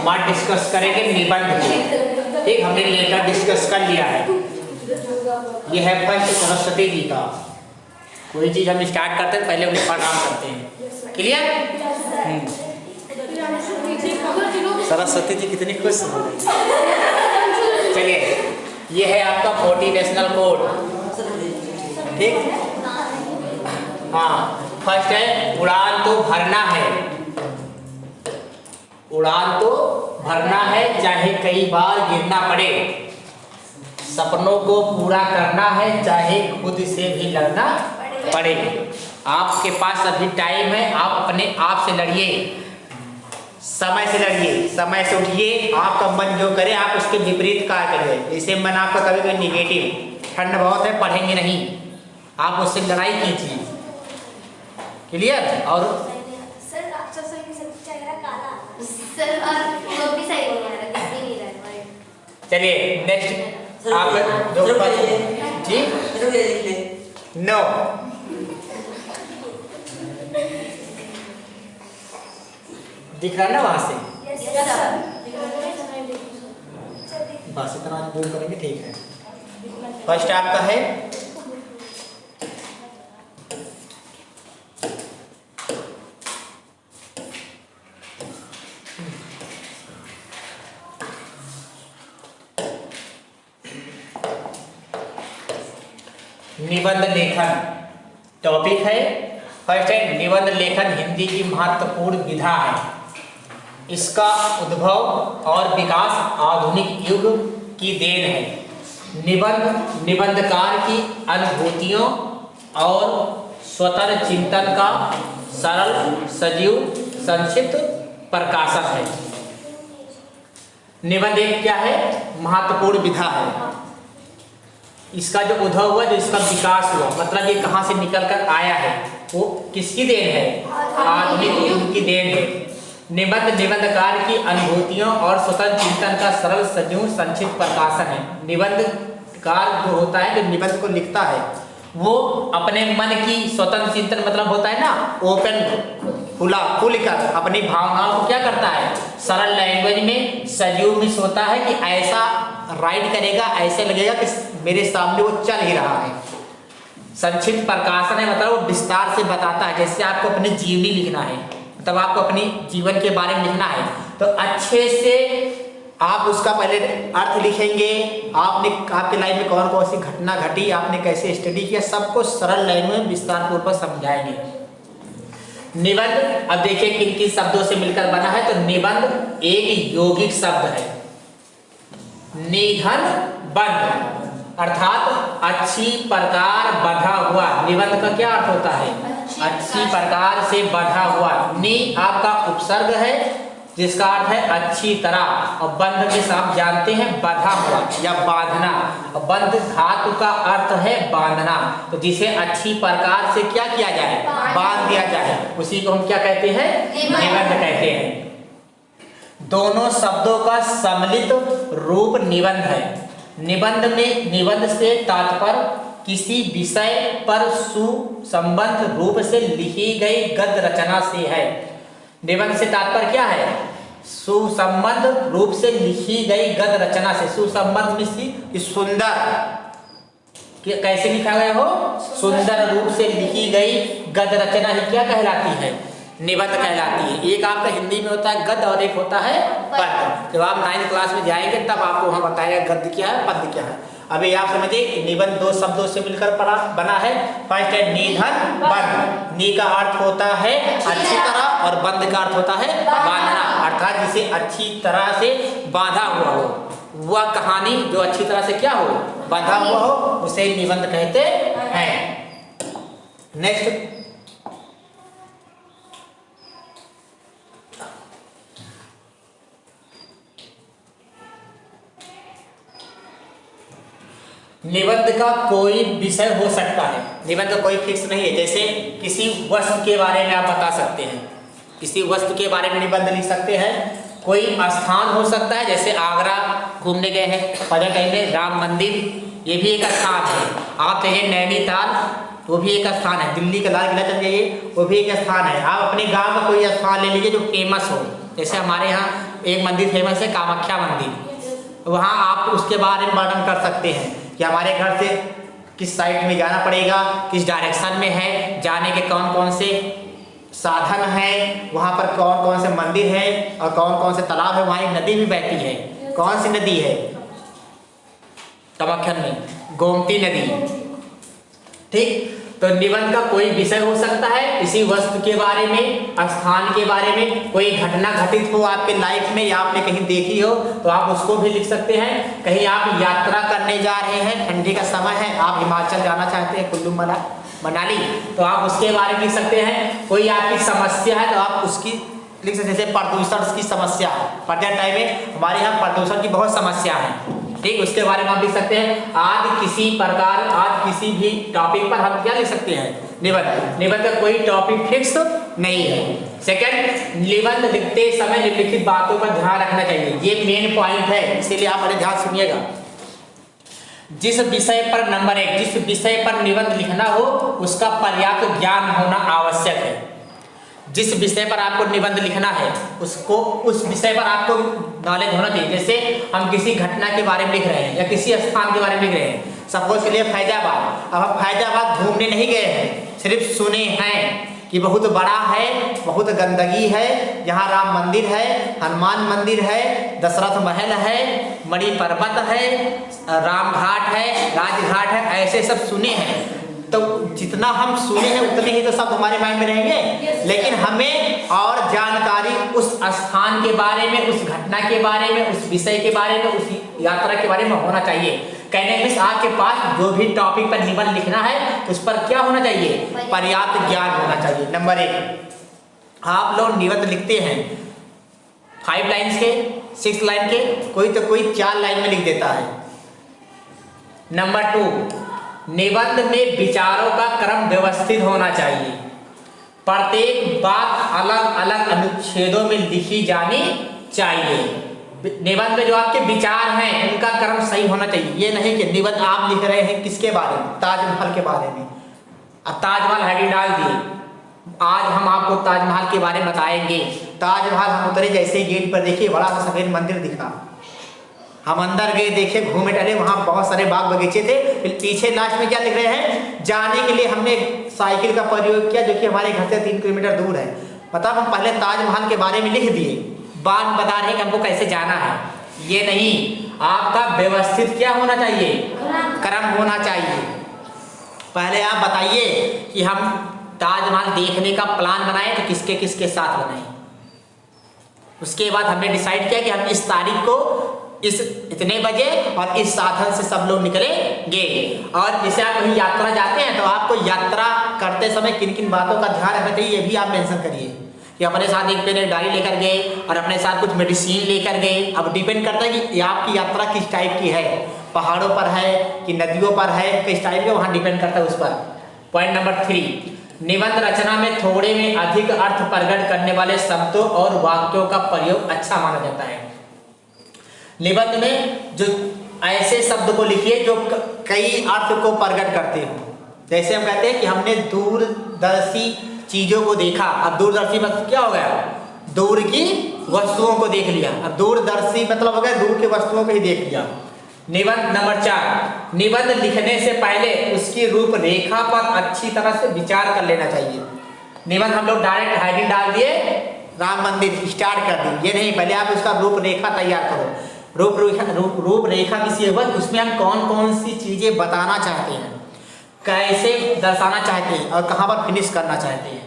हम आज डिस्कस करेंगे निबंध को। ठीक, हमने लेटर डिस्कस कर लिया है। ये है फर्स्ट सरस्वती जी का। कोई चीज हम स्टार्ट करते हैं पहले उन्हें प्रणाम करते हैं। क्लियर? सरस्वती जी कितनी खुश हो गई। चलिए, ये है आपका मोटिवेशनल कोड। ठीक, हाँ, फर्स्ट है उड़ान तो भरना है। उड़ान तो भरना है, चाहे कई बार गिरना पड़े। सपनों को पूरा करना है, चाहे खुद से भी लड़ना पड़े। आपके पास अभी टाइम है, आप अपने आप से लड़िए, समय से लड़िए, समय से उठिए। आपका मन जो करे आप उसके विपरीत कार्य करिए। जैसे मन आपका कभी कभी निगेटिव, ठंड बहुत है, पढ़ेंगे नहीं, आप उससे लड़ाई कीजिए। क्लियर? और सर राक्षसों की सब चेहरा काला सर, और वो भी सही नहीं आ रहा, दिख भी नहीं रहा है। चलिए नेक्स्ट आप जो जी नो दिख रहा है ना वहां से? बस इतना दूर करेंगे, ठीक है। फर्स्ट आपका है निबंध लेखन। टॉपिक है फर्स्ट है निबंध लेखन हिंदी की महत्वपूर्ण विधा है। इसका उद्भव और विकास आधुनिक युग की देन है। निबंध निबंधकार की अनुभूतियों और स्वतंत्र चिंतन का सरल, सजीव, संक्षिप्त प्रकाशन है। निबंध एक क्या है? महत्वपूर्ण विधा है। इसका जो उद्भव हुआ, जो इसका विकास हुआ, मतलब ये कहाँ से निकल कर आया है, वो किसकी देन है? आधुनिक युग की देन है। निबंध निबंधकार की अनुभूतियों और स्वतंत्र चिंतन का सरल, सजीव, संक्षिप्त प्रकाशन है। निबंधकार जो होता है, जो निबंध को लिखता है, वो अपने मन की स्वतंत्र चिंतन, मतलब होता है ना ओपन, खुलकर अपनी भावनाओं को क्या करता है? सरल लैंग्वेज में, सजीव में होता है कि ऐसा राइट करेगा, ऐसे लगेगा कि मेरे सामने वो चल ही रहा है। संक्षिप्त प्रकाशन है, मतलब वो विस्तार से बताता है। जैसे आपको अपनी जीवनी लिखना है, मतलब आपको अपनी जीवन के बारे में लिखना है, तो अच्छे से आप उसका पहले अर्थ लिखेंगे। आपने आपके लाइफ में कौन कौन सी घटना घटी, आपने कैसे स्टडी किया, सबको सरल लाइन में विस्तार पूर्वक समझाएंगे। निबंध अब देखिए किन किन शब्दों से मिलकर बना है। तो निबंध एक यौगिक शब्द है। निधन बंध अर्थात अच्छी प्रकार बंधा हुआ। निबंध का क्या अर्थ होता है? अच्छी प्रकार से बंधा हुआ। नि आपका उपसर्ग है, जिसका अर्थ है अच्छी तरह, और बंध के साथ जानते हैं बंधा हुआ या बांधना। और बंध धातु का अर्थ है बांधना, तो जिसे अच्छी प्रकार से क्या किया जाए? बांध दिया जाए, उसी को हम क्या कहते हैं? निबंध कहते हैं। दोनों शब्दों का सम्मिलित रूप निबंध है। निबंध में निबंध से तात्पर्य किसी विषय पर सुसंबद्ध रूप से लिखी गई गद्य रचना से है। निबंध से तात्पर्य क्या है? सुसंबद्ध रूप से लिखी गई गद्य रचना से। सुसंबद्ध में सुंदर, कैसे लिखा गया हो? सुंदर रूप से लिखी गई गद्य रचना ही क्या कहलाती है? निबंध कहलाती है। एक आपका हिंदी में होता है गद्य और एक होता है पद्य। जब आप 9th क्लास में जाएंगे तब आपको वहाँ बताएगा गद्य क्या है, पद्य क्या है। अभी आप समझिए, निबंध दो शब्दों से मिलकर बना है। फर्स्ट है निधन बंध। नी का अर्थ होता है अच्छी तरह, और बंध का अर्थ होता है बांधना, अर्थात जिसे अच्छी तरह से बांधा हुआ हो, वह कहानी जो अच्छी तरह से क्या हो? बांधा हुआ हो, उसे निबंध कहते हैं। नेक्स्ट, निबंध का कोई विषय हो सकता है। निबंध का कोई फिक्स नहीं है। जैसे किसी वस्तु के बारे में आप बता सकते हैं, किसी वस्तु के बारे में निबंध लिख सकते हैं। कोई स्थान हो सकता है, जैसे आगरा घूमने गए हैं, पर्यटन में राम मंदिर, ये भी एक स्थान है। आप कहिए नैनीताल, वो भी एक स्थान है। दिल्ली का लाल किला चल जाइए, वो भी एक स्थान है। आप अपने गाँव का कोई स्थान ले लीजिए जो फेमस हो। जैसे हमारे यहाँ एक मंदिर फेमस है कामाख्या मंदिर, वहाँ आप उसके बारे में वर्णन कर सकते हैं कि हमारे घर से किस साइड में जाना पड़ेगा, किस डायरेक्शन में है, जाने के कौन कौन से साधन है, वहाँ पर कौन कौन से मंदिर है और कौन कौन से तालाब है। वहाँ एक नदी भी बहती है, कौन सी नदी है कामाख्या में? गोमती नदी। ठीक, तो निबंध का कोई विषय हो सकता है, किसी वस्तु के बारे में, स्थान के बारे में, कोई घटना घटित हो आपके लाइफ में या आपने कहीं देखी हो तो आप उसको भी लिख सकते हैं। कहीं आप यात्रा करने जा रहे हैं, ठंडी का समय है, आप हिमाचल जाना चाहते हैं, कुल्लू मनाली, तो आप उसके बारे में लिख सकते हैं। कोई आपकी समस्या है तो आप उसकी लिख सकते हैं, जैसे प्रदूषण की समस्या है, प्रेजेंट टाइम में हमारे यहाँ प्रदूषण की बहुत समस्या है। ठीक, उसके बारे में आप लिख सकते हैं। आज किसी भी टॉपिक पर हम क्या लिख सकते हैं? निबंध। निबंध का कोई टॉपिक फिक्स नहीं है। सेकंड, निबंध लिखते समय निम्नलिखित बातों पर ध्यान रखना चाहिए, ये मेन पॉइंट है, इसीलिए आप बड़े ध्यान सुनिएगा। जिस विषय पर नंबर 1, जिस विषय पर निबंध लिखना हो उसका पर्याप्त ज्ञान होना आवश्यक है। जिस विषय पर आपको निबंध लिखना है उस विषय पर आपको नॉलेज होना चाहिए। जैसे हम किसी घटना के बारे में लिख रहे हैं या किसी स्थान के बारे में लिख रहे हैं, सपोज के लिए फैजाबाद। अब हम फैजाबाद घूमने नहीं गए हैं, सिर्फ सुने हैं कि बहुत बड़ा है, बहुत गंदगी है, यहाँ राम मंदिर है, हनुमान मंदिर है, दशरथ महल है, मणि पर्वत है, राम घाट है, राजघाट है, ऐसे सब सुने हैं। तो जितना हम सुने हैं उतने ही तो सब हमारे माइंड में रहेंगे, लेकिन हमें और जानकारी उस स्थान के बारे में, उस घटना के बारे में, उस विषय के बारे में, उस यात्रा के बारे में होना चाहिए। कहने में आपके पास जो भी टॉपिक पर निबंध लिखना है उस पर क्या होना चाहिए? पर्याप्त ज्ञान होना चाहिए। नंबर 1, आप लोग निबंध लिखते हैं 5 लाइन्स के, 6 लाइन के, कोई तो कोई 4 लाइन में लिख देता है। नंबर 2, निबंध में विचारों का क्रम व्यवस्थित होना चाहिए। प्रत्येक बात अलग अलग अनुच्छेदों में लिखी जानी चाहिए। निबंध में जो आपके विचार हैं उनका क्रम सही होना चाहिए। ये नहीं कि निबंध आप लिख रहे हैं किसके बारे में? ताजमहल के बारे में। अब ताजमहल हेडिंग डाल दिए, आज हम आपको ताजमहल के बारे में बताएंगे। ताजमहल हम उतरे, जैसे गेट पर देखिए बड़ा सा सफेद मंदिर दिखा, हम अंदर गए, देखे, घूमे टहले, वहाँ बहुत सारे बाग बगीचे थे। फिर पीछे लास्ट में क्या लिख रहे हैं? जाने के लिए हमने साइकिल का प्रयोग किया जो कि हमारे घर से 3 किलोमीटर दूर है। मतलब हम पहले ताजमहल के बारे में लिख दिए, बाद बता रहे हैं कि हमको कैसे जाना है। ये नहीं, आपका व्यवस्थित क्या होना चाहिए? क्रम होना चाहिए। पहले आप बताइए कि हम ताजमहल देखने का प्लान बनाए तो किसके किसके साथ बनाए। उसके बाद हमने डिसाइड किया कि हम इस तारीख को इस इतने बजे और इस साधन से सब लोग निकलेंगे। और जैसे आप कहीं यात्रा जाते हैं तो आपको यात्रा करते समय किन किन बातों का ध्यान रखना चाहिए, ये भी आप मेंशन करिए कि अपने साथ एक पेन एक डायरी लेकर गए और अपने साथ कुछ मेडिसिन लेकर गए। अब डिपेंड करता है कि आपकी यात्रा किस टाइप की है, पहाड़ों पर है कि नदियों पर है, किस टाइप के, वहाँ डिपेंड करता है उस पर। पॉइंट नंबर 3, निबंध रचना में थोड़े में अधिक अर्थ प्रकट करने वाले शब्दों और वाक्यों का प्रयोग अच्छा माना जाता है। निबंध में जो ऐसे शब्द को लिखिए जो कई अर्थ को प्रकट करते हो। जैसे हम कहते हैं कि हमने दूरदर्शी चीजों को देखा। अब दूरदर्शी मतलब क्या हो गया? दूर की वस्तुओं को देख लिया। अब दूरदर्शी मतलब हो गया दूर की वस्तुओं को ही देख लिया। निबंध नंबर 4, निबंध लिखने से पहले उसकी रूपरेखा पर अच्छी तरह से विचार कर लेना चाहिए। निबंध हम लोग डायरेक्ट हेडिंग डाल दिए, राम मंदिर स्टार्ट कर दी, ये नहीं, पहले आप उसका रूपरेखा तैयार करो। रूपरेखा किसी है उसमें हम कौन कौन सी चीजें बताना चाहते हैं, कैसे दर्शाना चाहते हैं और कहाँ पर फिनिश करना चाहते हैं।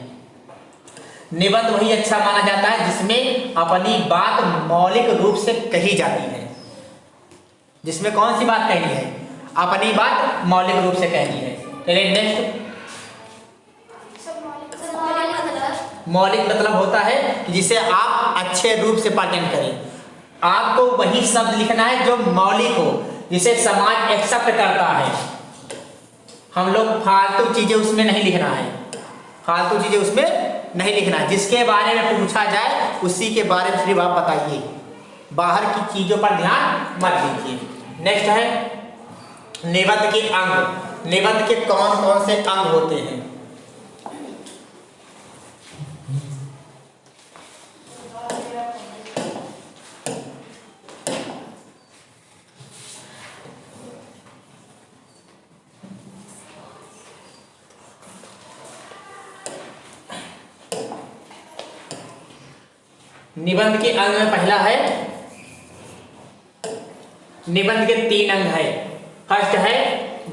निबंध वही अच्छा माना जाता है जिसमें अपनी बात मौलिक रूप से कही जाती है। जिसमें कौन सी बात कहनी है? अपनी बात मौलिक रूप से कहनी है। चलिए नेक्स्ट। मौलिक मतलब होता है कि जिसे आप अच्छे रूप से प्रेजेंट करें। आपको वही शब्द लिखना है जो मौलिक हो, जिसे समाज एक्सेप्ट करता है। हम लोग फालतू चीजें उसमें नहीं लिखना है, फालतू चीजें उसमें नहीं लिखना है। जिसके बारे में पूछा जाए उसी के बारे में सिर्फ आप बताइए, बाहर की चीजों पर ध्यान मत दीजिए। नेक्स्ट है निबंध के अंग। निबंध के कौन कौन से अंग होते हैं? निबंध के अंग में पहला है, निबंध के 3 अंग है। फर्स्ट है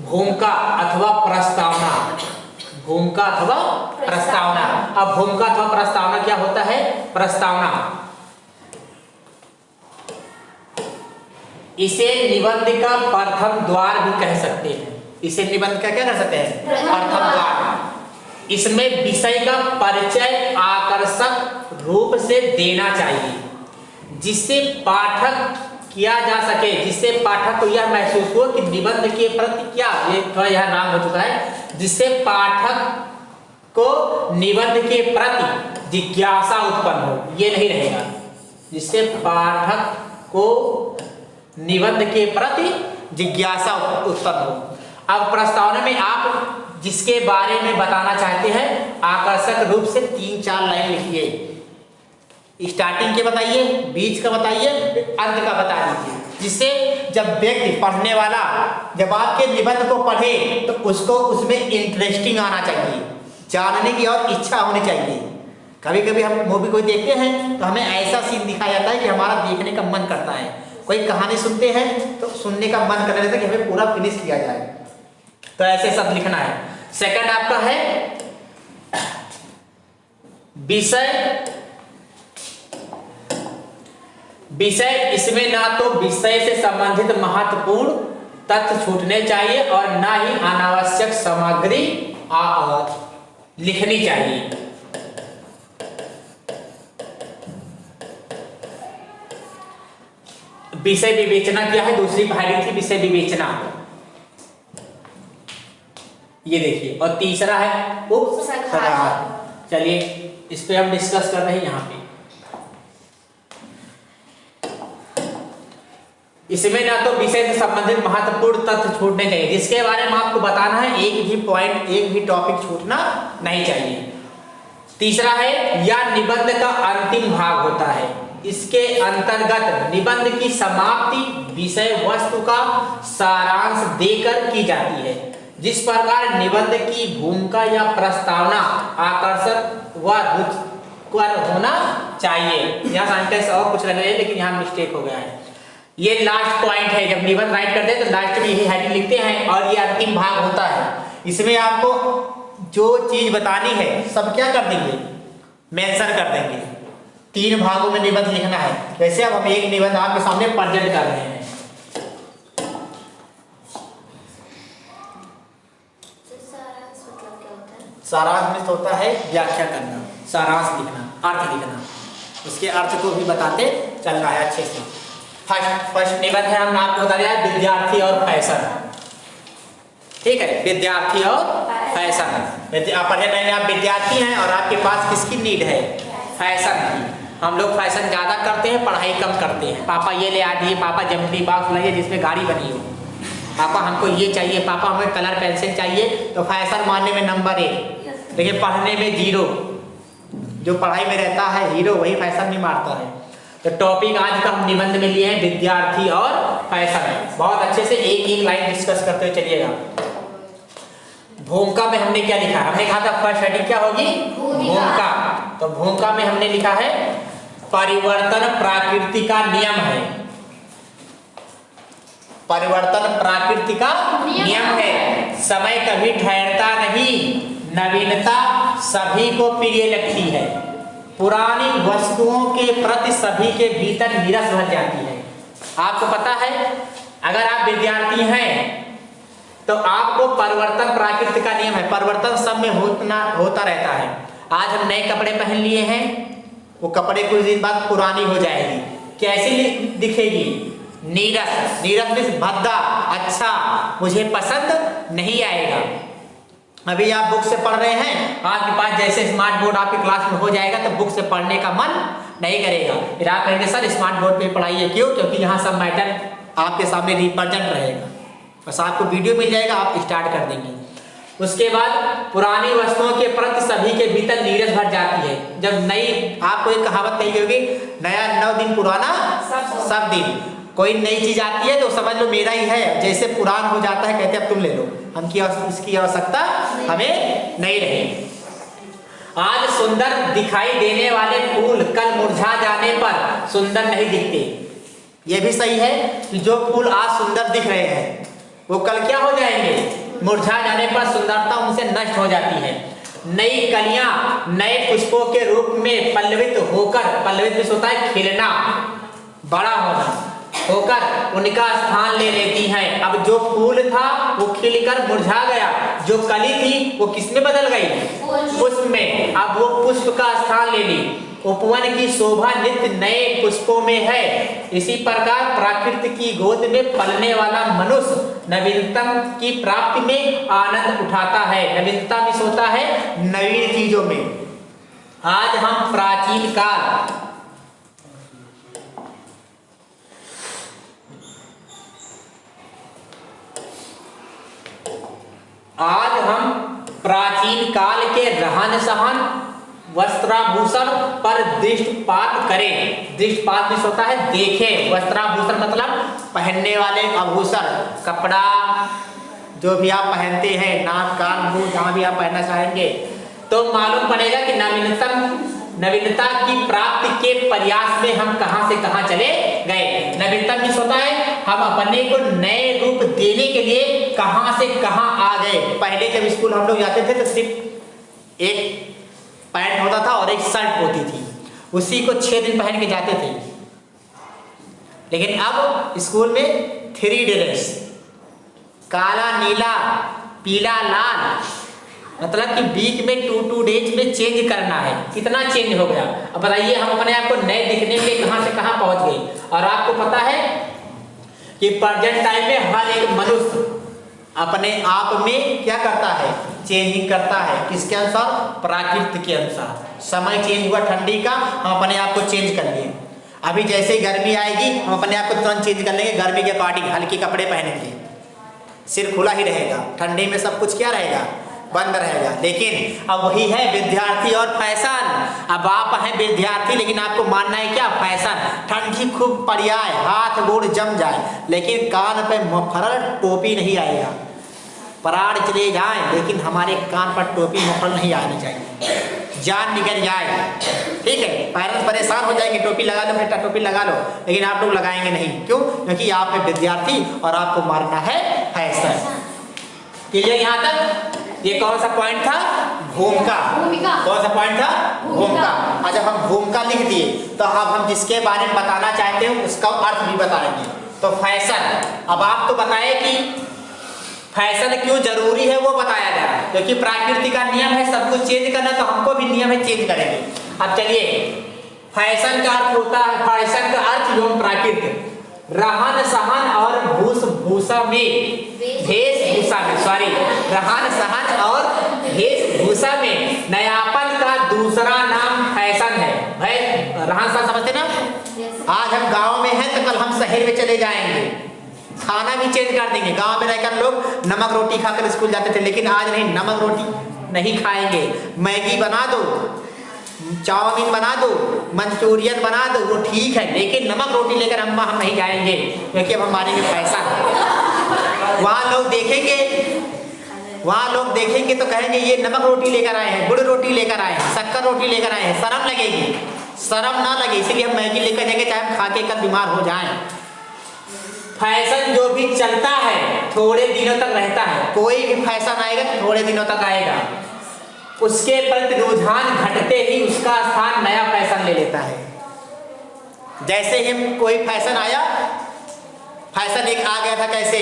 भूमिका अथवा प्रस्तावना। भूमिका अथवा प्रस्तावना। अब भूमिका अथवा प्रस्तावना क्या होता है? प्रस्तावना, इसे निबंध का प्रथम द्वार भी कह सकते हैं। इसे निबंध का क्या कर सकते हैं? प्रथम द्वार। इसमें विषय का परिचय आकर्षक रूप से देना चाहिए, जिससे पाठक किया जा सके, जिससे पाठक को यह महसूस हो कि निबंध के प्रति क्या, ये थोड़ा यह नाम हो चुका है, जिससे पाठक को निबंध के प्रति जिज्ञासा उत्पन्न हो। ये नहीं रहेगा, जिससे पाठक को निबंध के प्रति जिज्ञासा उत्पन्न हो। अब प्रस्तावना में आप जिसके बारे में बताना चाहते हैं आकर्षक रूप से 3-4 लाइन लिखिए। स्टार्टिंग के बताइए, बीच का बताइए, अंत का बता दीजिए, जिससे जब व्यक्ति पढ़ने वाला जब आपके निबंध को पढ़े तो उसको उसमें इंटरेस्टिंग आना चाहिए, जानने की और इच्छा होनी चाहिए। कभी कभी हम मूवी कोई देखते हैं तो हमें ऐसा सीन दिखाया जाता है कि हमारा देखने का मन करता है। कोई कहानी सुनते हैं तो सुनने का मन करने लगता है कि हमें पूरा फिनिश किया जाए। तो ऐसे सब लिखना है। सेकंड आपका है विषय। विषय, इसमें ना तो विषय से संबंधित महत्वपूर्ण तथ्य छूटने चाहिए और ना ही अनावश्यक सामग्री लिखनी चाहिए। विषय विवेचना क्या है? दूसरी पढ़ाई थी विषय विवेचना, ये देखिए। और तीसरा है उपसंहार। चलिए इस पे हम डिस्कस कर रहे हैं यहाँ पे। इसमें ना तो विषय से संबंधित महत्वपूर्ण तथ्य छूटने चाहिए, जिसके बारे में आपको बताना है, एक भी पॉइंट, एक भी टॉपिक छूटना नहीं चाहिए। तीसरा है यह निबंध का अंतिम भाग होता है। इसके अंतर्गत निबंध की समाप्ति विषय वस्तु का सारांश देकर की जाती है। जिस प्रकार निबंध की भूमिका या प्रस्तावना आकर्षक व रुचिकर होना चाहिए। यहाँ सेंटेंस और कुछ लग रहे हैं लेकिन यहाँ मिस्टेक हो गया है। ये लास्ट पॉइंट है। जब निबंध राइट करते हैं तो लास्ट में यही हेडिंग लिखते हैं और ये अंतिम भाग होता है। इसमें आपको जो चीज बतानी है सब क्या कर देंगे? मेंशन कर देंगे। 3 भागों में निबंध लिखना है। वैसे अब हम एक निबंध आपके सामने प्रेजेंट कर रहे हैं। सारांश में होता है व्याख्या करना, सारांश लिखना, अर्थ लिखना, उसके अर्थ को भी बताते चलना है अच्छे से। फर्स्ट निबंध है, हमने आपको बता दिया विद्यार्थी और फैशन। ठीक है, विद्यार्थी और फैशन। आप विद्यार्थी हैं और आपके पास किसकी नीड है? फैशन की। हम लोग फैशन ज़्यादा करते हैं, पढ़ाई कम करते हैं। पापा ये ले आ दिए, पापा ज्योमेट्री बॉक्स लाइए जिसमें गाड़ी बनी हो, पापा हमको ये चाहिए, पापा हमें कलर पेंसिल चाहिए। तो फैशन मानने में नंबर 1, लेकिन पढ़ने में 0। जो पढ़ाई में रहता है हीरो वही फैशन में मारता है। तो टॉपिक आज का हम निबंध में लिए हैं विद्यार्थी और फैशन। बहुत अच्छे से एक लाइन डिस्कस करते हुए चलिएगा। भूमिका में हमने क्या लिखा? हमने कहा था फर्स्ट हेडिंग क्या होगी? भूमिका। तो भूमिका में हमने लिखा है परिवर्तन प्रकृति का नियम है। परिवर्तन प्रकृति का नियम है। समय कभी ठहरता नहीं, नवीनता सभी को प्रिय लगती है। पुरानी वस्तुओं के प्रति सभी के भीतर नीरस भर जाती है। आपको पता है अगर आप विद्यार्थी हैं तो आपको परिवर्तन प्रकृति का नियम है। परिवर्तन सब में होता रहता है। आज हम नए कपड़े पहन लिए हैं, वो कपड़े कुछ दिन बाद पुरानी हो जाएगी। कैसी दिखेगी? नीरस। नीरस में भद्दा, अच्छा, मुझे पसंद नहीं आएगा। अभी आप बुक से पढ़ रहे हैं, आपके पास जैसे स्मार्ट बोर्ड आपकी क्लास में हो जाएगा तो बुक से पढ़ने का मन नहीं करेगा। फिर आप कहेंगे सर स्मार्ट बोर्ड पे पढ़ाइए। क्यों? क्योंकि यहाँ सब मैटर आपके सामने रिप्रेजेंट रहेगा। बस आपको वीडियो मिल जाएगा, आप स्टार्ट कर देंगे। उसके बाद पुरानी वस्तुओं के प्रति सभी के भीतर नीरस भर जाती है। जब नई, आपको एक कहावत कही होगी, नया 9 दिन पुराना सब दिन। कोई नई चीज आती है तो समझ लो मेरा ही है, जैसे पुरान हो जाता है कहते अब तुम ले लो, हम की इसकी आवश्यकता हमें नहीं रही। आज सुंदर दिखाई देने वाले फूल कल मुरझा जाने पर सुंदर नहीं दिखते। यह भी सही है कि जो फूल आज सुंदर दिख रहे हैं वो कल क्या हो जाएंगे, मुरझा जाने पर सुंदरता उनसे नष्ट हो जाती है। नई कलियां नए पुष्पों के रूप में पल्लवित होकर, पल्लवित होता है खिलना, बड़ा होना होकर उनका स्थान ले लेती हैं। अब जो फूल था वो खिलकर मुरझा गया, जो कली थी वो किसमें बदल गई, पुष्प में। अब वो पुष्प का स्थान ले ली। उपवन की शोभा नित्य नए पुष्पों में है। इसी प्रकार प्रकृति की गोद में पलने वाला मनुष्य नवीनतम की प्राप्ति में आनंद उठाता है। नवीनता में सोता है नवीन चीजों में। आज हम प्राचीन काल के रहन सहन वस्त्राभूषण पर दृष्टिपात करें। दृष्टिपात में होता है देखें, वस्त्राभूषण मतलब पहनने वाले आभूषण, कपड़ा जो भी आप पहनते हैं, नाक कान मुंह जहां भी आप पहनना चाहेंगे, तो मालूम पड़ेगा कि नवीनता की प्राप्ति के प्रयास में हम कहां से कहां चले गए। नवीनता में होता है हम अपने को नए रूप देने के लिए कहां से कहां आ गए। पहले जब स्कूल हम लोग जाते थे तो सिर्फ एक पैंट होता था और एक शर्ट होती थी, उसी को 6 दिन पहन के जाते थे। लेकिन अब स्कूल में 3 ड्रेस, काला नीला पीला लाल, मतलब कि वीक में 2 डेज में चेंज करना है। कितना चेंज हो गया। अब बताइए हम अपने आप को नए दिखने के कहां से कहां पहुंच गए। और आपको पता है कि प्रेजेंट टाइम में हर एक मनुष्य अपने आप में क्या करता है, चेंजिंग करता है। किसके अनुसार, प्रकृति के अनुसार। समय चेंज हुआ ठंडी का, हम अपने आप को चेंज कर लिए। अभी जैसे ही गर्मी आएगी हम अपने आप को तुरंत चेंज कर लेंगे, गर्मी के अकॉर्डिंग हल्के कपड़े पहनेंगे, सिर खुला ही रहेगा। ठंडी में सब कुछ क्या रहेगा, बंद रहेगा। लेकिन अब वही है विद्यार्थी और फैशन। अब आप हैं विद्यार्थी लेकिन आपको मानना है क्या, फैशन। ठंडी खूब पड़ जाए, हाथ गोड़ जम जाए, लेकिन कान पे मुफरल टोपी नहीं आएगा। प्राण चले जाए लेकिन हमारे कान पर टोपी मुफरल नहीं आनी चाहिए, जान निकल जाए। ठीक है, पेरेंट्स परेशान हो जाएंगे, टोपी लगा लो बेटा, टोपी लगा लो, लेकिन आप लोग लगाएंगे नहीं। क्यों? क्योंकि आप है विद्यार्थी और आपको मारना है फैशन। क्लियर यहाँ तक? ये कौन सा पॉइंट था, भूमिका। कौन सा पॉइंट था, भूमिका। और जब हम भूमिका लिख दिए तो अब हम जिसके बारे में बताना चाहते हैं उसका अर्थ भी बताएंगे। तो फैशन, अब आप तो बताए कि फैशन क्यों जरूरी है वो बताया जाए, क्योंकि प्रकृति का नियम है सब कुछ चेंज करना, तो हमको भी नियम है चेंज करेंगे। अब चलिए, फैशन का अर्थ होता है, फैशन का अर्थ एवं प्राकृतिक रहन सहन और भूषा में, वेशभूषा में, सॉरी, रहन सहन और वेशभूषा में नयापन का दूसरा नाम फैशन है। भाई रहन सहन समझते ना? आज हम गांव में हैं तो कल हम शहर में चले जाएंगे, खाना भी चेंज कर देंगे। गांव में रहकर लोग नमक रोटी खाकर स्कूल जाते थे, लेकिन आज नहीं, नमक रोटी नहीं खाएंगे। मैगी बना दो, चाउमीन बना दो, मंचूरियन बना दो, वो ठीक है, लेकिन नमक रोटी लेकर हम नहीं जाएंगे, क्योंकि अब हमारे में पैसा है। वहाँ लोग देखेंगे तो कहेंगे ये नमक रोटी लेकर आए हैं, गुड़ रोटी लेकर आए हैं, शक्कर रोटी लेकर आए हैं, शर्म लगेगी। शर्म ना लगे इसलिए हम मैगी लेकर जाएंगे, चाहे हम खा के कल बीमार हो जाएं। फैशन जो भी चलता है थोड़े दिनों तक रहता है। कोई भी फैशन आएगा थोड़े दिनों तक आएगा, उसके प्रति रुझान घटते ही उसका स्थान नया फैशन ले लेता है। जैसे ही कोई फैशन आया, फैशन एक आ गया था, कैसे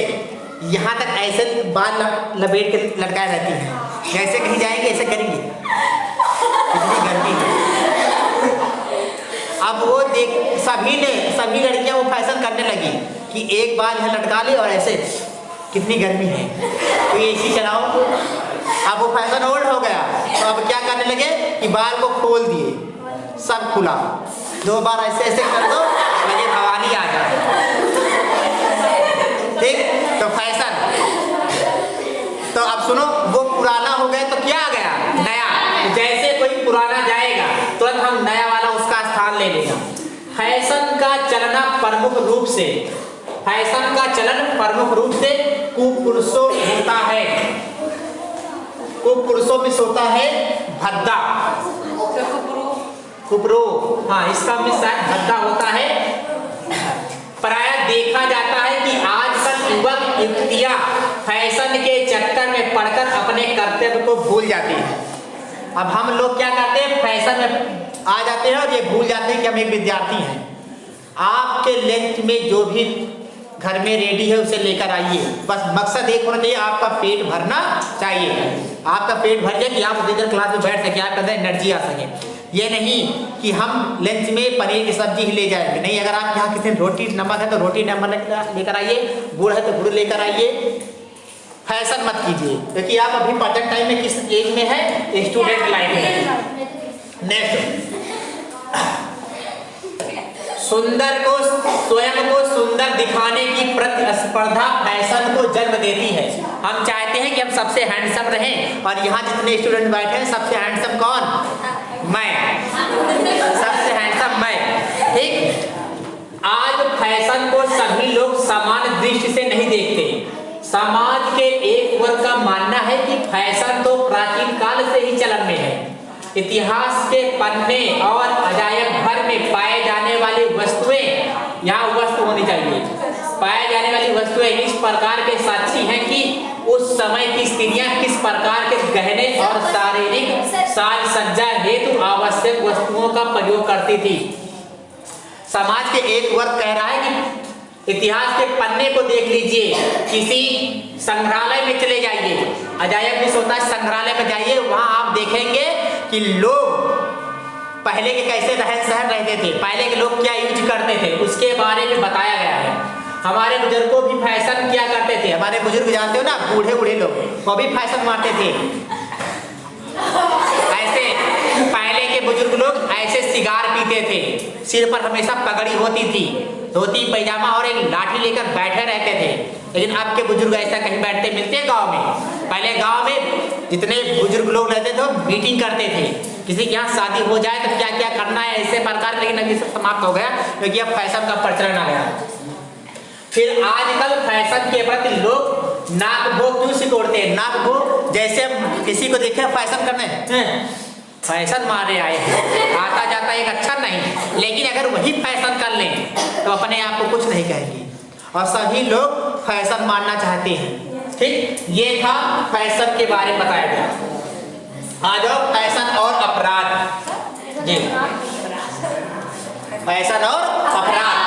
यहाँ तक ऐसे बाल लपेट के लटकाए रहती हैं, जैसे कहीं जाएंगे ऐसे करेंगे, इतनी गर्मी है। अब वो देख सभी लड़कियां वो फैशन करने लगी कि एक बाल यहाँ लटका ले और ऐसे, कितनी गर्मी है तो ये एसी चलाओ। अब वो फैशन ओल्ड हो गया, तो अब क्या करने लगे कि बाल को खोल दिए, सब खुला, 2 बार ऐसे ऐसे कर दो, लगे भवानी आ जाए। ठीक, तो फैशन। तो अब सुनो, वो पुराना हो गया तो क्या आ गया, नया। जैसे कोई पुराना जाएगा तुरंत हम नया वाला उसका स्थान ले लेगा। फैशन का चलना प्रमुख रूप से, फैशन का चलन प्रमुख रूप से कुपुरुषों होता है, कुपुरुषों में होता है, भद्दा, कुपरो, हाँ इसका भी शायद भद्दा होता है। प्रायः देखा जाता है कि आजकल युवक युवतियां फैशन के चक्कर में पड़कर अपने कर्तव्य को भूल जाती हैं। अब हम लोग क्या करते हैं, फैशन में आ जाते हैं और ये भूल जाते हैं कि हम एक विद्यार्थी हैं। आपके लंच में जो भी घर में रेडी है उसे लेकर आइए, बस मकसद एक होना चाहिए, आपका पेट भरना चाहिए। आपका पेट भर जाए कि आप इधर क्लास में बैठ सके, आपके अंदर एनर्जी आ सके। ये नहीं कि हम लंच में पनीर की सब्जी ही ले जाएंगे, नहीं। अगर आप यहाँ किसी रोटी नमक है तो रोटी नमक लेकर आइए, गुड़ है तो गुड़ लेकर आइए। फैशन मत कीजिए, क्योंकि आप अभी प्रेजेंट टाइम में किस एज में है, स्टूडेंट लाइफ में। नेक्स्ट, सुंदर को स्वयं को सुंदर दिखाने की प्रतिस्पर्धा फैशन को जन्म देती है। हम चाहते हैं कि हम सबसे हैंडसम रहें, और यहाँ जितने स्टूडेंट बैठे हैं सबसे हैंडसम कौन, मैं, सबसे हैंडसम मैं, ठीक। आज फैशन को सभी लोग समान दृष्टि से नहीं देखते। समाज के एक वर्ग का मानना है कि फैशन तो प्राचीन काल से ही चलन में है। इतिहास के पन्ने और अजायब घर में पाए जाने वाली वस्तुएं, यहाँ वस्तु होनी चाहिए, पाए जाने वाली वस्तुएं इस प्रकार के साक्षी हैं कि उस समय की स्त्रियां किस प्रकार के गहने और शारीरिक साज सज्जा हेतु आवश्यक वस्तुओं का प्रयोग करती थी। समाज के एक वर्ग कह रहा है कि इतिहास के पन्ने को देख लीजिए, किसी संग्रहालय में चले जाइए, अजायब घर होता है, संग्रहालय में जाइए, वहां आप देखेंगे कि लोग पहले के कैसे रहन सहन रहते थे, पहले के लोग क्या यूज करते थे, उसके बारे में बताया गया है। हमारे बुजुर्गों भी फैशन किया करते थे। हमारे बुजुर्ग जानते हो ना, बूढ़े बूढ़े लोग, वो भी फैशन मारते थे। ऐसे पहले के बुजुर्ग लोग ऐसे सिगार पीते थे, सिर पर हमेशा पगड़ी होती थी, धोती पैजामा और एक लाठी लेकर बैठे रहते थे। लेकिन अब के बुजुर्ग ऐसा कहीं बैठते मिलते हैं गांव में? पहले गांव में जितने बुजुर्ग लोग रहते थे मीटिंग करते थे, किसी के यहाँ शादी हो जाए तो क्या क्या करना है, ऐसे प्रकार। लेकिन अभी सब समाप्त हो गया, क्योंकि अब फैशन का प्रचलन आ गया। फिर आजकल फैशन के प्रति लोग नाक भोग क्यों सिकोड़ते हैं? नाक भोग, जैसे हम किसी को देखे फैशन करने, फैशन मारे आए हैं, आता जाता एक अच्छा नहीं, लेकिन अगर वही फैशन कर लें तो अपने आप को कुछ नहीं कहेंगे, और सभी लोग फैशन मानना चाहते हैं। ठीक, ये था फैशन के बारे में बताया गया। आ जाओ फैशन और अपराध। जी, फैशन और अपराध।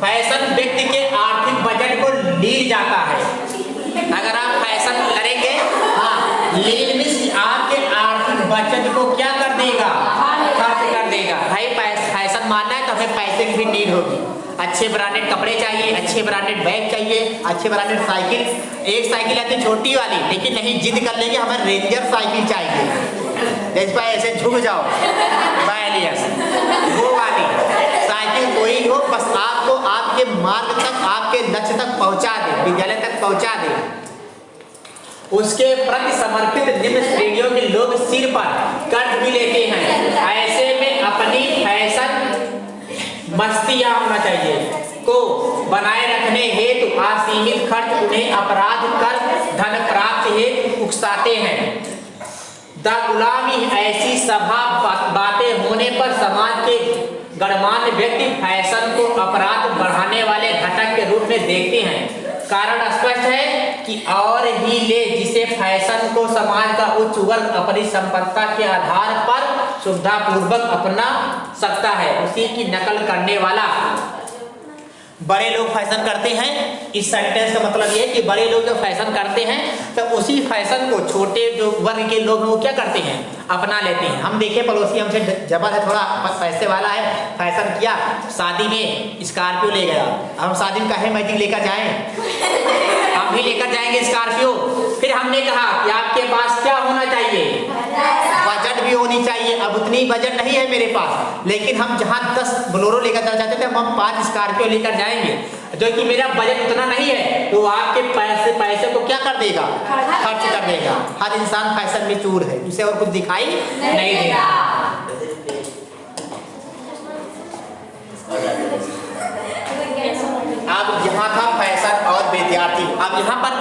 फैशन व्यक्ति के आर्थिक बजट को लील जाता है। अगर आप फैशन करेंगे, हाँ, लील मींस आपके आर्थिक बजट को क्या कर देगा, खर्च कर देगा। भाई फैशन मानना है तो हमें पैसे की भी नीड होगी। अच्छे ब्रांडेड कपड़े चाहिए, अच्छे ब्रांडेड बैग चाहिए, अच्छे ब्रांडेड साइकिल। एक साइकिल आती छोटी वाली, लेकिन नहीं, जिद कर लेंगे हमें रेंजर साइकिल चाहिए, जिस पर ऐसे झुक जाओ, वो वाली साइकिल कोई हो, बस आपको आपके मार्ग तक, आपके लक्ष्य तक पहुंचा दे, विद्यालय तक पहुंचा दे। उसके प्रति समर्पित निम्न श्रेणियों के लोग सिर पर कर्ज भी लेते हैं। ऐसे में अपनी फैशन मस्तियां होना चाहिए को बनाए रखने हेतु असीमित खर्च उन्हें अपराध कर धन प्राप्त हेतु उकसाते हैं। द गुलामी ऐसी सभा बातें होने पर समाज के गणमान्य व्यक्ति फैशन को अपराध बढ़ाने वाले घटक के रूप में देखते हैं। कारण स्पष्ट है कि और ही ले जिसे फैशन को समाज का उच्च वर्ग अपनी संपन्नता के आधार पर सुविधा पूर्वक अपना सकता है, उसी की नकल करने वाला। बड़े लोग फैशन करते हैं, इस सेंटेंस का मतलब ये है कि बड़े लोग जो फैशन करते हैं तो उसी फैशन को छोटे जो वर्ग के लोग हैं वो क्या करते हैं, अपना लेते हैं। हम देखे पड़ोसी हमसे जबर है, थोड़ा पैसे वाला है, फैशन किया, शादी में स्कॉर्पियो ले गया। हम शादी में कहे मैजिक लेकर जाएं, हम भी लेकर जाएंगे स्कॉर्पियो। फिर हमने कहा कि आपके पास क्या होना चाहिए, बजट भी होनी चाहिए। अब उतनी बजट नहीं है मेरे पास, लेकिन हम जहाँ 10 बोलेरो लेकर जाना चाहते थे, हम 5 स्कॉर्पियो लेकर जाएंगे। जो कि मेरा बजट उतना नहीं है, तो आपके पैसे को क्या कर देगा, खर्च कर देगा। हर इंसान फैशन में चूर है, उसे और कुछ दिखाई नहीं देगा। अब यहाँ था फैशन और विद्यार्थी। अब यहाँ पर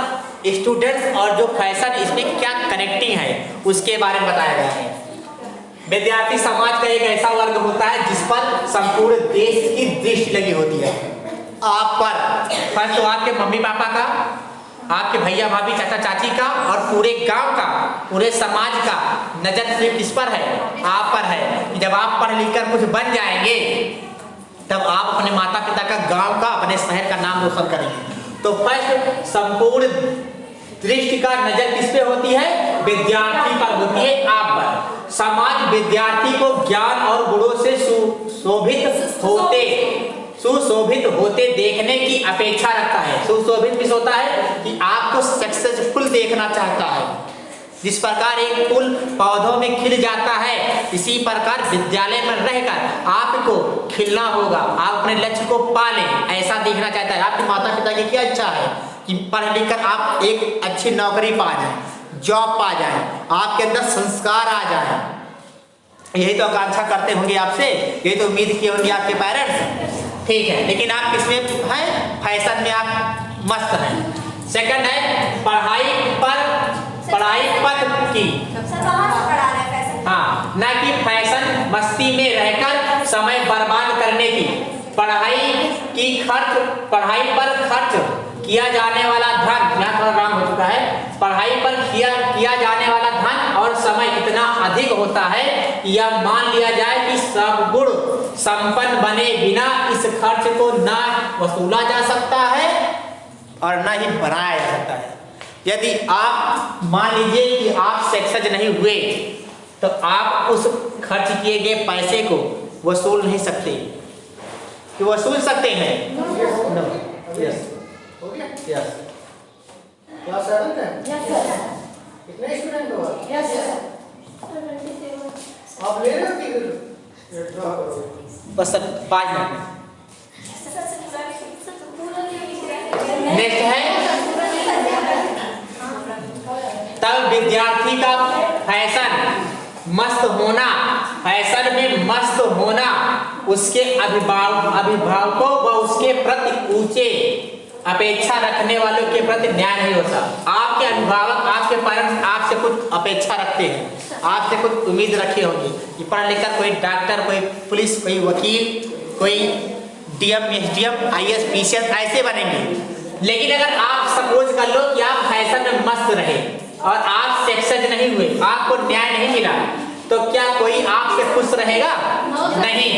स्टूडेंट्स और जो फैशन, इसमें क्या कनेक्टिंग है उसके बारे में बताया गया है। विद्यार्थी समाज का एक ऐसा वर्ग होता है जिस पर संपूर्ण देश की दृष्टि लगी होती है। आप पर फर्स्ट तो आपके मम्मी पापा का, आपके भैया भाभी चाचा चाची का और पूरे गांव का, पूरे समाज का नजर सिर्फ किस पर है? आप पर है। कि जब आप पढ़ लिख कर कुछ बन जाएंगे तब आप अपने माता पिता का, गांव का, अपने शहर का नाम रोशन करेंगे। तो फर्स्ट संपूर्ण दृष्टि का नजर किस पे होती है? विद्यार्थी पर होती है, आप पर। समाज विद्यार्थी को ज्ञान और गुणों से सुशोभित होते देखने की अपेक्षा रखता है। सुशोभित किस होता है? कि आपको सक्सेसफुल देखना चाहता है। जिस प्रकार एक फूल पौधों में खिल जाता है, इसी प्रकार विद्यालय में रहकर आपको खिलना होगा, आप अपने लक्ष्य को पालें, ऐसा देखना चाहता है। आपके माता पिता की क्या इच्छा है? कि पढ़ लिख कर आप एक अच्छी नौकरी पा जाए, जॉब पा जाए, आपके अंदर संस्कार आ जाए। यही तो आकांक्षा करते होंगे आपसे, यही तो उम्मीद किए होंगे आपके पेरेंट्स। ठीक है, लेकिन आप किसमें हैं? फैशन में आप मस्त हैं। सेकंड है पढ़ाई पर की, हाँ, ना कि फैशन मस्ती में रहकर समय बर्बाद करने की। पढ़ाई पर खर्च किया जाने वाला धन, यहाँ थोड़ा रॉन्ग हो चुका है, पढ़ाई पर किया जाने वाला धन और समय इतना अधिक होता है कि यह मान लिया जाए कि सब गुण संपन्न बने बिना इस खर्च को ना वसूला जा सकता है और ना ही बनाया जा सकता है। यदि आप मान लीजिए कि आप सक्सेस नहीं हुए तो आप उस खर्च किए गए पैसे को वसूल नहीं सकते। कि वसूल सकते हैं? नो। Yes yes. क्लास 7 है? Yes sir. कितने स्टूडेंट हो आप? Yes sir. आप ले रहे हो कि ड्रॉ करोगे? बस 5 मिनट। नेक्स्ट है तब विद्यार्थी का फैशन में मस्त होना उसके अभिभावकों व उसके प्रति ऊंचे अपेक्षा रखने वालों के प्रति न्याय नहीं होता। आपके अभिभावक, आपके पेरेंट्स आपसे कुछ अपेक्षा रखते हैं, आपसे कुछ उम्मीद रखे होंगे कि पढ़ लिख कर कोई डॉक्टर, कोई पुलिस, कोई वकील, कोई डीएम, एसडीएम, आईएएस, पीसीएस ऐसे बनेंगे। लेकिन अगर आप सपोज कर लो कि आप फैशन में मस्त रहे और आप सक्सेस नहीं हुए, आपको न्याय नहीं मिला, तो क्या कोई आपसे खुश रहेगा? नहीं।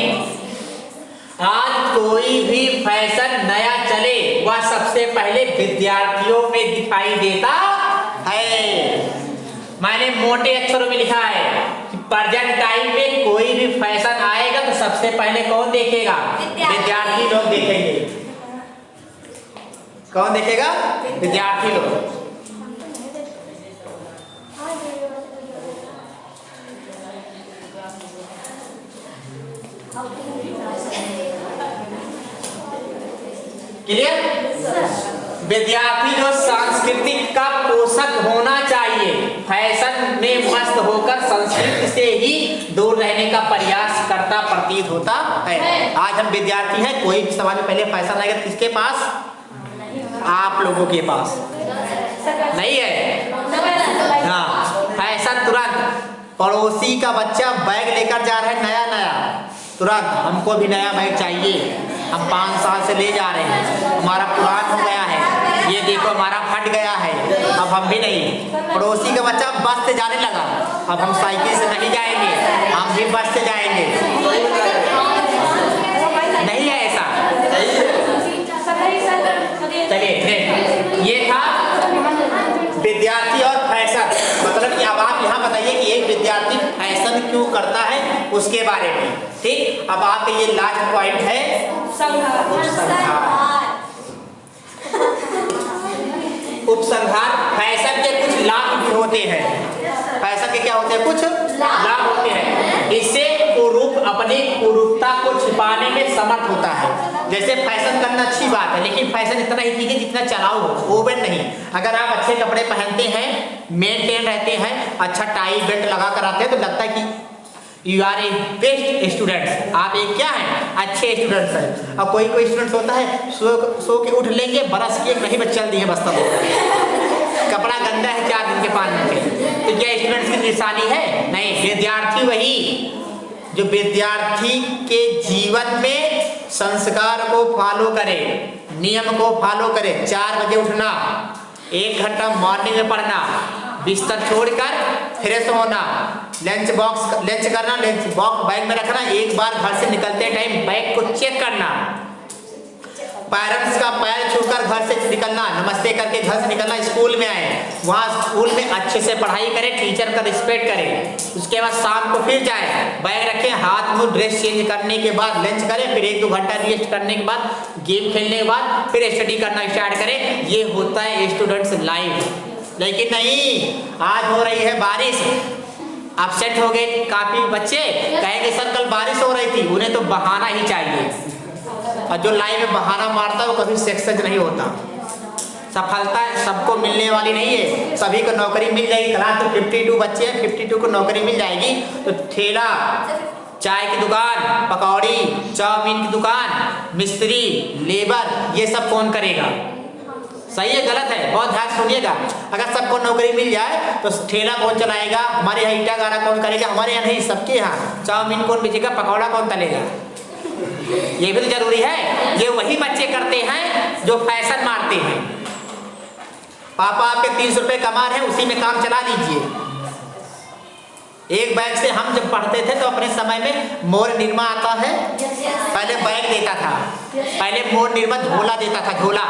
आज कोई भी फैशन नया चले वह सबसे पहले विद्यार्थियों में दिखाई देता है। मैंने मोटे अक्षरों में लिखा है कि प्रेजेंट टाइम में कोई भी फैशन आएगा तो सबसे पहले कौन देखेगा? विद्यार्थी लोग देखेंगे। कौन देखेगा? विद्यार्थी लोग। क्लियर? विद्यार्थी जो सांस्कृतिक का पोषक होना चाहिए, फैशन में मस्त होकर संस्कृति से ही दूर रहने का प्रयास करता प्रतीत होता है। आज हम विद्यार्थी हैं, कोई भी समाज में पहले फैशन आएगा किसके पास? आप लोगों के पास नहीं है। हाँ, फैशन तुरंत पड़ोसी का बच्चा बैग लेकर जा रहा है नया नया, तुरंत हमको भी नया बैग चाहिए, हम 5 साल से ले जा रहे हैं, हमारा पुरान हो गया है, ये देखो हमारा फट गया है, अब हम भी नहीं। पड़ोसी का बच्चा बस से जाने लगा, अब हम साइकिल से नहीं जाएंगे, हम भी बस से जाएंगे। नहीं है ऐसा। चलिए, ये था विद्यार्थी और फैशन। मतलब कि अब आप यहाँ बताइए कि एक विद्यार्थी फैशन क्यों करता है उसके बारे में। ठीक, अब आपके ये लास्ट पॉइंट है उपसंहार। फैशन के कुछ लाभ भी होते हैं। फैशन के क्या होते हैं? कुछ लाभ होते हैं। इससे अपनी कुरूपता को छिपाने में समर्थ होता है। जैसे फैशन करना अच्छी बात है, लेकिन फैशन इतना ही कीजिए जितना चलाऊ हो, ओवन नहीं। अगर आप अच्छे कपड़े पहनते हैं, मेंटेन रहते हैं, अच्छा टाई बेल्ट लगा कर आते हैं, तो लगता है कि you are a best student. आप एक क्या हैं? अच्छे स्टूडेंट्स हैं। अब कोई स्टूडेंट्स होता है सो के उठ लेंगे, बरस के नहीं बस चल दिए बस तब कपड़ा गंदा है 4 दिन के 5 दिन के, तो क्या स्टूडेंट्स की निशानी है? नहीं। विद्यार्थी वही जो विद्यार्थी के जीवन में संस्कार को फॉलो करे, नियम को फॉलो करे। 4 बजे उठना, 1 घंटा मॉर्निंग में पढ़ना, बिस्तर छोड़कर फ्रेश होना, लंच करना, लंच बॉक्स बैग में रखना, एक बार घर से निकलते टाइम बैग को चेक करना, पेरेंट्स का पैर छूकर घर से निकलना, नमस्ते करके घर से निकलना। स्कूल में आए, वहाँ स्कूल में अच्छे से पढ़ाई करें, टीचर का रिस्पेक्ट करें। उसके बाद शाम को फिर जाए, बैग रखें, हाथ मुंह ड्रेस चेंज करने के बाद लंच करें, फिर 1-2 घंटा रेस्ट करने के बाद गेम खेलने के बाद फिर स्टडी करना स्टार्ट करें। ये होता है स्टूडेंट्स लाइफ। लेकिन नहीं, आज हो रही है बारिश, अपसेट हो गए काफी बच्चे, कहेंगे सर कल बारिश हो रही थी। उन्हें तो बहाना ही चाहिए, और जो लाइफ में बहाना मारता है वो कभी सक्सेस नहीं होता। सफलता सबको मिलने वाली नहीं है, सभी को नौकरी मिल जाएगी। क्लास तो 52 बच्चे हैं, 52 को नौकरी मिल जाएगी। तो ठेला, चाय की दुकान, पकौड़ी, चाउमीन की दुकान, मिस्त्री, लेबर, ये सब कौन करेगा? सही है गलत है? बहुत ध्यान सुनिएगा। अगर सबको नौकरी मिल जाए तो ठेला कौन चलाएगा? हमारे यहाँ ईटा गाड़ा कौन करेगा? हमारे यहाँ नहीं, सबके यहाँ। चाउमीन कौन बेचेगा? पकौड़ा कौन तलेगा? ये भी तो जरूरी है। ये वही बच्चे करते हैं जो फैशन मारते हैं। पापा आपके 300 रुपए कमा रहे हैं, उसी में काम चला लीजिए। एक बैग से हम जब पढ़ते थे तो अपने समय में मोर निरमा आता है, पहले बैग देता था, पहले मोर निरमा झोला देता था, झोला।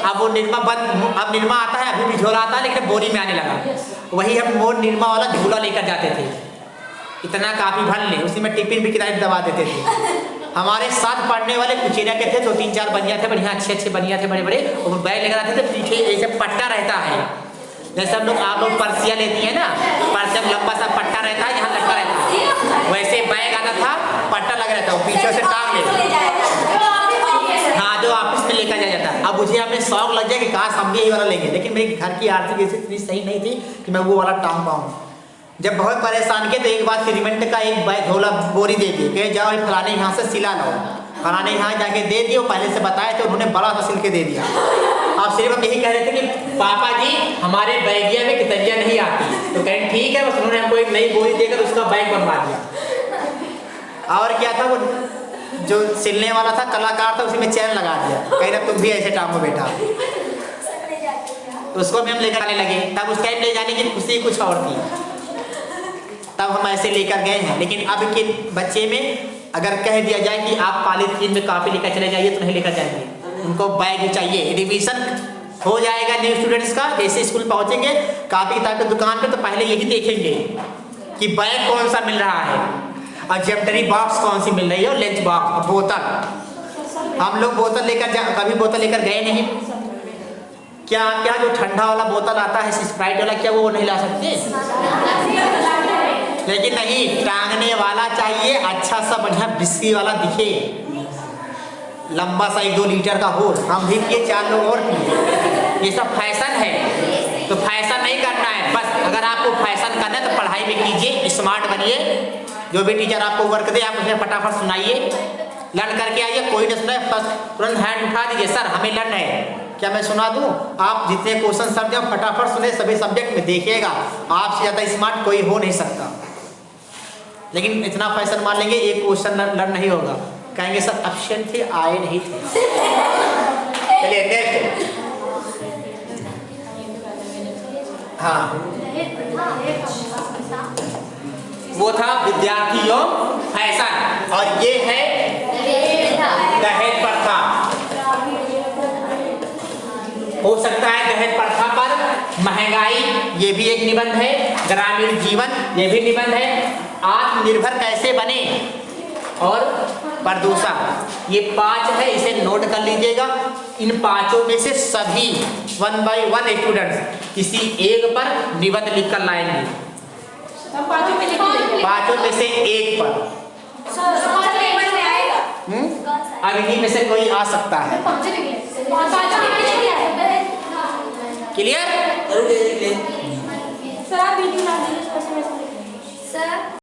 अब वो निरमा बंद, अब निरमा आता है, अभी भी झोला आता है लेकिन बोरी में आने लगा। वही हम मोर निरमा वाला झोला लेकर जाते थे, इतना काफी भर ले, उसी में टिफिन भी किराए दबा देते थे। हमारे साथ पढ़ने वाले कुछ एरिया के थे, 2-3-4 बनिया थे, बढ़िया अच्छे बनिया थे, बड़े बड़े, और बैग लेकर आते थे। पीछे ऐसे पट्टा रहता है, जैसे हम लोग आप लोग पर्सिया लेती है ना, पर्सिया लंबा सा पट्टा रहता है, यहाँ लटका रहता है, वैसे बैग आता था, पट्टा लगा रहता है, पीछे से टांग ले, हाँ, जो ऑफिस में लेकर जाया जाता। अब मुझे अपने शौक लग जाए कि काश हम भी यही वाला लेंगे, लेकिन मेरी घर की आर्थिक स्थिति इतनी सही नहीं थी कि मैं वो वाला टांग पाऊँ। जब बहुत परेशान किए तो एक बार सीमेंट का एक बैग झोला बोरी दे दी, कहे जाओ फलाने यहाँ से सिला लो, फलाने यहाँ जाके दे दियो, पहले से बताए थे, उन्होंने बड़ा सा सिल के दे दिया। आप सिर्फ हम यही कह रहे थे कि पापा जी हमारे बैगिया में कितनियाँ नहीं आती, तो कहें ठीक है, बस उन्होंने हमको एक नई बोरी देकर उसका बैग बनवा दिया। और क्या था, वो जो सिलने वाला था कलाकार था, उसी में चैन लगा दिया, कहीं ना तुम भी ऐसे टांगो बेटा। उसको भी हम लेकर आने लगे। तब उस टाइम ले जाने की खुशी कुछ और थी, तब हम ऐसे लेकर गए हैं। लेकिन अब के बच्चे में अगर कह दिया जाए कि आप पॉलीथीन में कॉपी लेकर चले जाइए तो नहीं लेकर जाएंगे, उनको बैग ही चाहिए। रिवीजन हो जाएगा न्यू स्टूडेंट्स का, जैसे स्कूल पहुंचेंगे कॉपी किताब की दुकान पे तो पहले यही देखेंगे कि बैग कौन सा मिल रहा है, और ज्योमेट्री बॉक्स कौन सी मिल रही है, और लंच बॉक्स, बोतल। हम लोग बोतल लेकर कभी बोतल लेकर गए नहीं। क्या जो ठंडा वाला बोतल आता है स्प्राइट वाला, क्या वो नहीं ला सकते? लेकिन नहीं, टांगने वाला चाहिए, अच्छा सा बढ़िया बिस्की वाला दिखे, लंबा सा 1-2 लीटर का हो। हम भी पिए, 4 लोग और पिए। ये सब फैशन है, तो फैशन नहीं करना है। बस अगर आपको फैशन करना है तो पढ़ाई में कीजिए, स्मार्ट बनिए। जो भी टीचर आपको वर्क दे आप उसे फटाफट सुनाइए, लर्न करके आइए। कोई न सुनाए तुरंत हैंड उठा दीजिए, सर हमें लर्न है, क्या मैं सुना दूं? आप जितने क्वेश्चन सर जब फटाफट सुने सभी सब्जेक्ट में, देखिएगा आपसे ज़्यादा स्मार्ट कोई हो नहीं सकता। लेकिन इतना फैशन मान लेंगे एक क्वेश्चन लर्न नहीं होगा, कहेंगे सर ऑप्शन थे आए नहीं थे। चलिए नेक्स्ट। हाँ, वो था विद्यार्थियों फैशन, और ये है दहेज प्रथा। हो सकता है दहेज प्रथा पर महंगाई, ये भी एक निबंध है। ग्रामीण जीवन, ये भी निबंध है। आत्मनिर्भर कैसे बने, और प्रदूषण, ये 5 है, इसे नोट कर लीजिएगा। इन 5 में से सभी 1 by 1 स्टूडेंट्स किसी एक पर निबंध लिखकर लाएंगे। 5 में से एक पर, अब इन्हीं में से कोई आ सकता है। क्लियर? सर